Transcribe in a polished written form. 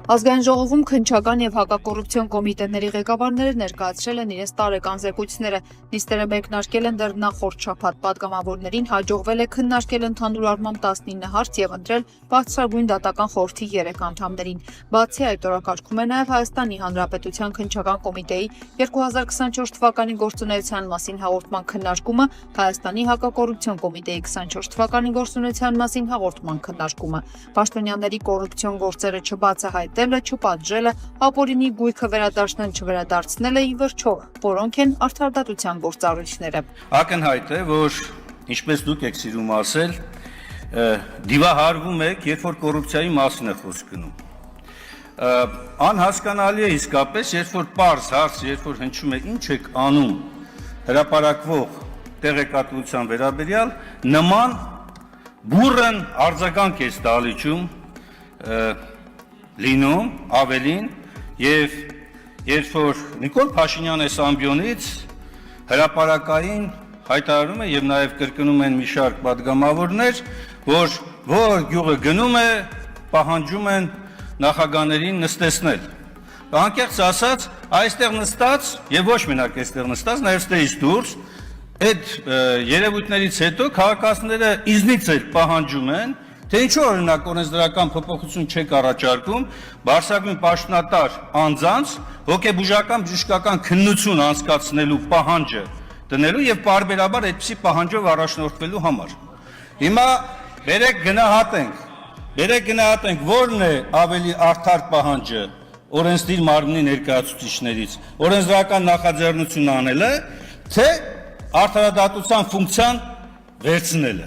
Ազգային ժողովում քննչական եւ հակակոռուպցիոն կոմիտեների ղեկավարները ներկայացրել են իրենց տարեկան զեկույցները։ Նիստերը մեկնարկել են դեռ նախորդ շաբաթ։ Պատգամավորներին հաջողվել է քննարկել ընդհանուր առմամբ 19 հարց եւ ընտրել բարձրագույն դատական խորհրդի 3 անդամներին։ Բացի այդ, օրակարգում է նաեւ Հայաստանի Հանրապետության քննչական կոմիտեի 2024 թվականի գործունեության մասին հաղորդման քննարկումը, Հայաստանի հակակոռուպցիոն կոմիտեի 24 թվականի գործունեության մասին հաղորդման քննարկումը։ Պաշտոնյաների կոռուպցիոն գործերը չբացահայտելը, չպատժելը, ապօրինի գույքը վերադարձնել, չվերադարձնելը ի վերջո, որոնք են արդարադատության գործառույթները։ Ակնհայտ է, որ ինչպես դուք եք սիրում ասել, դիվահարվում եք, երբ որ կոռուպցիայի մասին է խոսք գնում։ Անհասկանալի է իսկապես, երբ որ պարզ հարց, երբ որ հնչում է ինչ եք անում հրապարակվող տեղեկատվության վերաբերյալ, նման բուռն արձագանք է ստալիչում լինում ավելին, եւ երբ որ Նիկոլ Փաշինյանը Սամբյոնից հրապարակային հայտարարում է եւ նաեւ կրկնում են մի շարք պատգամավորներ, որ գյուղը գնում է, պահանջում են նախագահներին նստեցնել։ Անկեղծ ասած, այստեղ նստած եւ ոչ մենակ այստեղ նստած, նաեւ ստեից դուրս այդ երևույթներից հետո քաղաքացիները իզնից էլ պահանջում են, թե ինչու օրինակ օրենսդրական փոփոխություն չեք առաջարկում բարձրագույն պաշտոնատար անձանց հոգեբուժական բժշկական քննություն անցկացնելու պահանջը դնելու եւ պարբերաբար այդպիսի պահանջով առաջնորդվելու համար։ Հիմա բերեք գնահատենք, որն է ավելի արդար պահանջը օրենսդիր մարմնի ներկայացուցիչներից, օրենսդրական նախաձեռնություն անելը, թե արդարադատության ֆունկցիան վերցնելը։